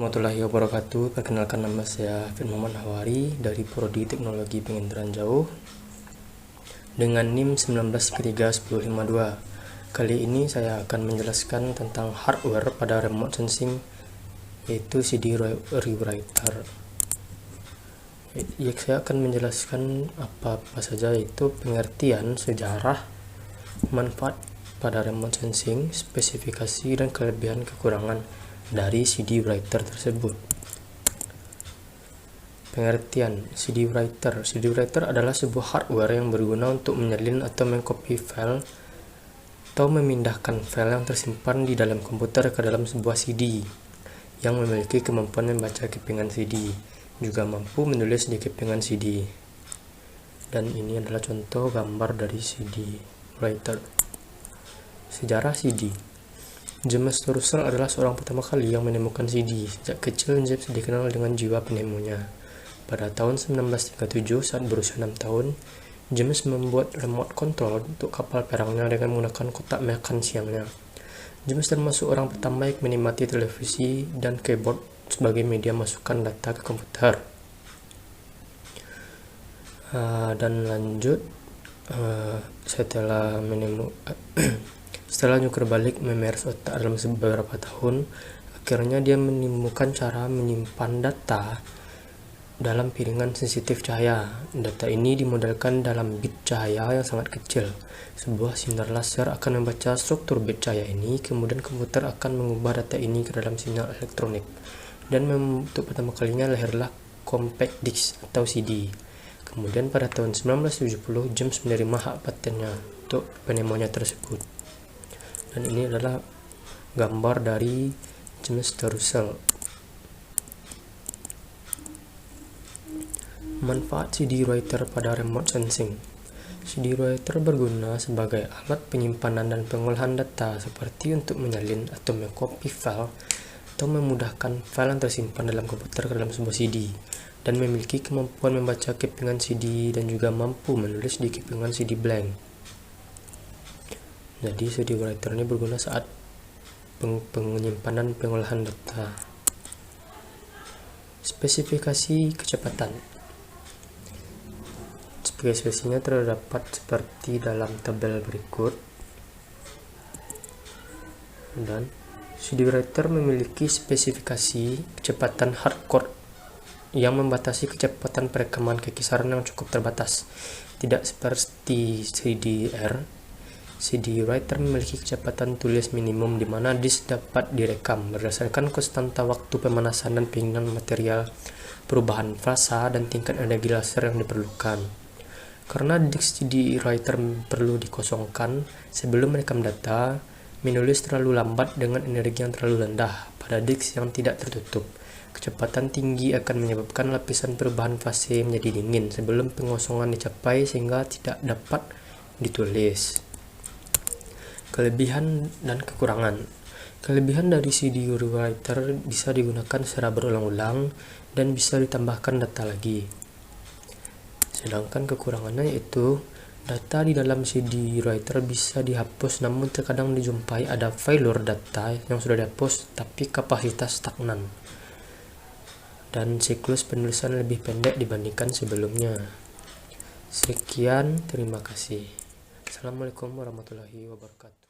warahmatullahi wabarakatuh. Perkenalkan, nama saya Fit Muhammad Hawari dari Prodi Teknologi Penginderaan Jauh dengan NIM 19.3.1052. Kali ini saya akan menjelaskan tentang hardware pada remote sensing, yaitu CD rewriter. Saya akan menjelaskan apa saja, yaitu pengertian, sejarah, manfaat pada remote sensing, spesifikasi dan kelebihan kekurangan dari CD writer tersebut. Pengertian CD writer. CD writer adalah sebuah hardware yang berguna untuk menyalin atau mengcopy file atau memindahkan file yang tersimpan di dalam komputer ke dalam sebuah CD yang memiliki kemampuan membaca kepingan CD, juga mampu menulis di kepingan CD. Dan ini adalah contoh gambar dari CD writer. Sejarah CD. James Russell adalah seorang pertama kali yang menemukan CD. Sejak kecil, James dikenal dengan jiwa penemunya. Pada tahun 1937, saat berusia 6 tahun, James membuat remote control untuk kapal perangnya dengan menggunakan kotak makan siangnya. James termasuk orang pertama yang menikmati televisi dan keyboard sebagai media masukkan data ke komputer. Dan lanjut, setelah nyukur balik memeres otak dalam beberapa tahun, akhirnya dia menemukan cara menyimpan data dalam piringan sensitif cahaya. Data ini dimodelkan dalam bit cahaya yang sangat kecil. Sebuah sinar laser akan membaca struktur bit cahaya ini, kemudian komputer akan mengubah data ini ke dalam sinyal elektronik. Dan untuk pertama kalinya lahirlah compact disc atau CD. Kemudian pada tahun 1970, James menerima hak patennya untuk penemuannya tersebut. Dan ini adalah gambar dari James Russell. Manfaat CD writer pada remote sensing. CD writer berguna sebagai alat penyimpanan dan pengolahan data, seperti untuk menyalin atau mengcopy file atau memudahkan file yang tersimpan dalam komputer ke dalam sebuah CD, dan memiliki kemampuan membaca kepingan CD dan juga mampu menulis di kepingan CD blank. Jadi CD writer ini berguna saat penyimpanan pengolahan data. Spesifikasi kecepatan. Spesifikasinya terdapat seperti dalam tabel berikut. Dan CD writer memiliki spesifikasi kecepatan hardcore yang membatasi kecepatan perekaman ke kisaran yang cukup terbatas. Tidak seperti CDR, CD writer memiliki kecepatan tulis minimum di mana disk dapat direkam berdasarkan konstanta waktu pemanasan dan pendinginan material, perubahan fasa, dan tingkat energi laser yang diperlukan. Karena disk CD writer perlu dikosongkan sebelum merekam data, menulis terlalu lambat dengan energi yang terlalu rendah pada disk yang tidak tertutup. Kecepatan tinggi akan menyebabkan lapisan perubahan fase menjadi dingin sebelum pengosongan dicapai sehingga tidak dapat ditulis. Kelebihan dan kekurangan. Kelebihan dari CD rewriter bisa digunakan secara berulang-ulang dan bisa ditambahkan data lagi. Sedangkan kekurangannya yaitu data di dalam CD writer bisa dihapus, namun terkadang dijumpai ada failure data yang sudah dihapus tapi kapasitas stagnan, dan siklus penulisan lebih pendek dibandingkan sebelumnya. Sekian, terima kasih. Assalamualaikum warahmatullahi wabarakatuh.